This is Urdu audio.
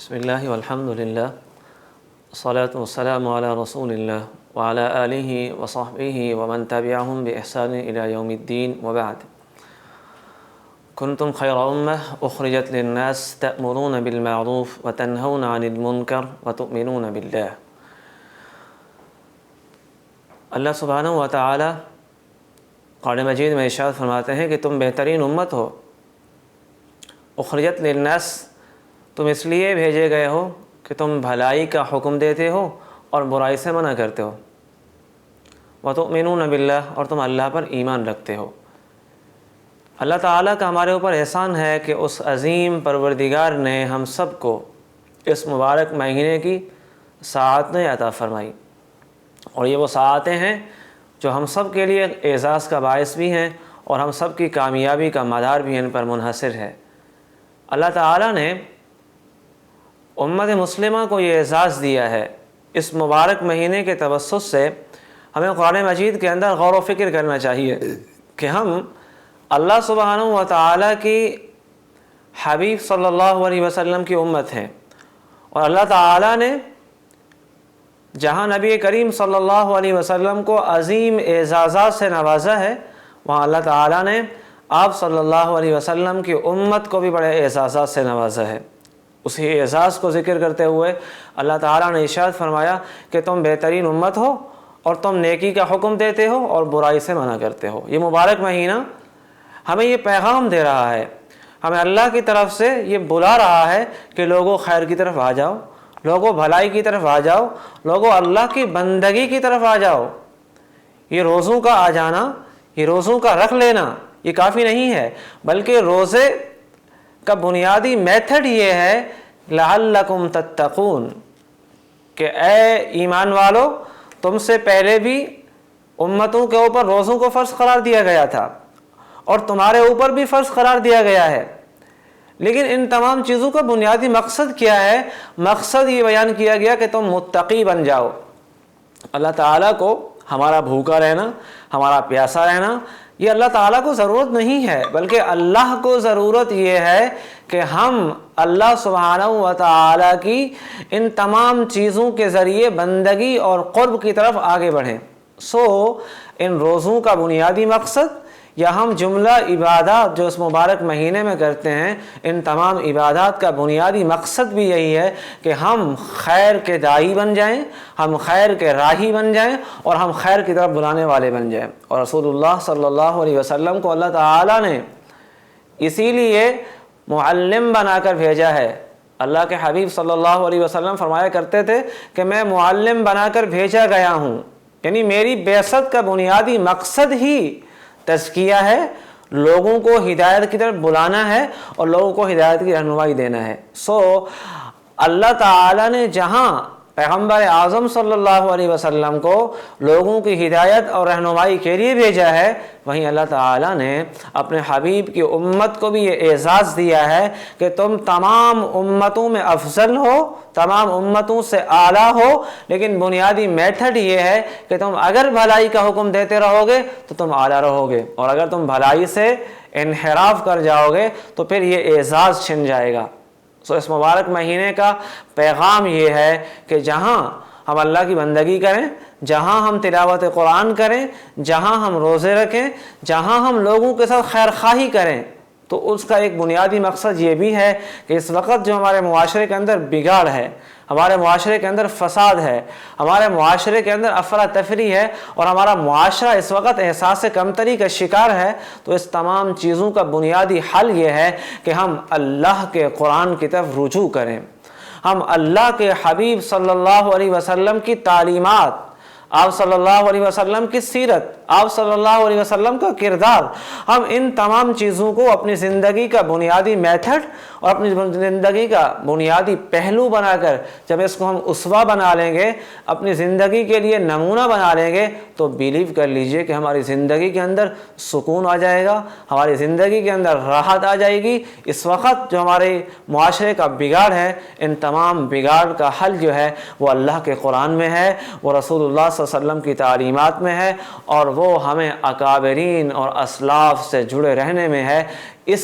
بسم اللہ والحمد للہ والصلاة والسلام علی رسول اللہ وعلی آلہ وصحبہ ومن تبعہم بإحسان إلی یوم الدین وبعد کنتم خیر امہ اخرجت للناس تأمرون بالمعروف وتنہون عن المنکر وتؤمنون باللہ۔ اللہ سبحانہ وتعالی قرآن مجید میں ارشاد فرماتے ہیں کہ تم بہترین امت ہو، اخرجت للناس، تم اس لیے بھیجے گئے ہو کہ تم بھلائی کا حکم دیتے ہو اور برائی سے منع کرتے ہو، وتؤمنون باللہ، اور تم اللہ پر ایمان رکھتے ہو۔ اللہ تعالیٰ کا ہمارے اوپر احسان ہے کہ اس عظیم پروردگار نے ہم سب کو اس مبارک مہینے کی ساعتیں عطا فرمائی، اور یہ وہ ساعتیں ہیں جو ہم سب کے لیے اعزاز کا باعث بھی ہیں اور ہم سب کی کامیابی کا مدار بھی ان پر منحصر ہے۔ اللہ تعالیٰ نے امت مسلمہ کو یہ اعزاز دیا ہے، اس مبارک مہینے کے توسط سے ہمیں قرآن مجید کے اندر غور و فکر کرنا چاہیے کہ ہم اللہ سبحانہ و تعالیٰ کی حبیب صلی اللہ علیہ وسلم کی امت ہیں، اور اللہ تعالیٰ نے جہاں نبی کریم صلی اللہ علیہ وسلم کو عظیم اعزازات سے نوازا ہے، وہاں اللہ تعالیٰ نے آپ صلی اللہ علیہ وسلم کی امت کو بھی بڑے اعزازات سے نوازا ہے۔ اسی اعزاز کو ذکر کرتے ہوئے اللہ تعالیٰ نے ارشاد فرمایا کہ تم بہترین امت ہو اور تم نیکی کا حکم دیتے ہو اور برائی سے منع کرتے ہو۔ یہ مبارک مہینہ ہمیں یہ پیغام دے رہا ہے، ہمیں اللہ کی طرف سے یہ بلا رہا ہے کہ لوگوں خیر کی طرف آ جاؤ، لوگوں بھلائی کی طرف آ جاؤ، لوگوں اللہ کی بندگی کی طرف آ جاؤ۔ یہ روزوں کا آ جانا، یہ روزوں کا رکھ لینا یہ کافی نہیں ہے، بلکہ روزے کا بنیادی میتھڈ یہ ہے لعلکم تتقون، کہ اے ایمان والو، تم سے پہلے بھی امتوں کے اوپر روزوں کو فرض قرار دیا گیا تھا اور تمہارے اوپر بھی فرض قرار دیا گیا ہے، لیکن ان تمام چیزوں کا بنیادی مقصد کیا ہے؟ مقصد یہ بیان کیا گیا کہ تم متقی بن جاؤ۔ اللہ تعالیٰ کو ہمارا بھوکا رہنا، ہمارا پیاسا رہنا، یہ اللہ تعالیٰ کو ضرورت نہیں ہے، بلکہ اللہ کو ضرورت یہ ہے کہ ہم اللہ سبحانہ و تعالیٰ کی ان تمام چیزوں کے ذریعے بندگی اور قرب کی طرف آگے بڑھیں۔ ان روزوں کا بنیادی مقصد یا ہم جملہ عبادات جو اس مبارک مہینے میں کرتے ہیں، ان تمام عبادات کا بنیادی مقصد بھی یہی ہے کہ ہم خیر کے داعی بن جائیں، ہم خیر کے راہی بن جائیں اور ہم خیر کی طرف بلانے والے بن جائیں۔ اور رسول اللہ صلی اللہ علیہ وسلم کو اللہ تعالیٰ نے اسی لیے معلم بنا کر بھیجا ہے۔ اللہ کے حبیب صلی اللہ علیہ وسلم فرمایا کرتے تھے کہ میں معلم بنا کر بھیجا گیا ہوں، یعنی میری بعثت کا بنیادی مقصد ہی تزکیہ ہے، لوگوں کو ہدایت کی طرف بلانا ہے اور لوگوں کو ہدایت کی رہنمائی دینا ہے۔ اللہ تعالیٰ نے جہاں پیغمبر اعظم صلی اللہ علیہ وسلم کو لوگوں کی ہدایت اور رہنمائی کے لیے بھیجا ہے، وہیں اللہ تعالیٰ نے اپنے حبیب کی امت کو بھی یہ اعزاز دیا ہے کہ تم تمام امتوں میں افضل ہو، تمام امتوں سے اعلیٰ ہو، لیکن بنیادی میتھڈ یہ ہے کہ تم اگر بھلائی کا حکم دیتے رہو گے تو تم اعلیٰ رہو گے، اور اگر تم بھلائی سے انحراف کر جاؤ گے تو پھر یہ اعزاز چھن جائے گا۔ اس مبارک مہینے کا پیغام یہ ہے کہ جہاں ہم اللہ کی بندگی کریں، جہاں ہم تلاوت قرآن کریں، جہاں ہم روزے رکھیں، جہاں ہم لوگوں کے ساتھ خیر خواہی کریں، تو اس کا ایک بنیادی مقصد یہ بھی ہے کہ اس وقت جو ہمارے معاشرے کے اندر بگاڑ ہے، ہمارے معاشرے کے اندر فساد ہے، ہمارے معاشرے کے اندر افراتفری ہے، اور ہمارا معاشرہ اس وقت احساس کمتری کا شکار ہے، تو اس تمام چیزوں کا بنیادی حل یہ ہے کہ ہم اللہ کے قرآن کی طرف رجوع کریں، ہم اللہ کے حبیب صلی اللہ علیہ وسلم کی تعلیمات، آپ صلی اللہ علیہ وسلم کی سیرت، آپ صلی اللہ علیہ وسلم کا کردار، ہم ان تمام چیزوں کو اپنی زندگی کا بنیادی میتھڈ اور اپنی زندگی کا بنیادی پہلو بنا کر جب اس کو ہم اسوہ بنا لیں گے، اپنی زندگی کے لیے نمونہ بنا لیں گے، تو بیلیو کر لیجئے کہ ہماری زندگی کے اندر سکون آ جائے گا، ہماری زندگی کے اندر راحت آ جائے گی۔ اس وقت جو ہمارے معاشرے کا بگاڑ ہے، ان تمام بگاڑ کا حل جو ہے وہ اللہ کے قرآن میں ہے، وہ رسول اللہ صلی اللہ علیہ وسلم کی تعلیمات میں ہے، اور وہ ہمیں اکابرین اور اسلاف سے جڑے رہنے میں ہے۔ اس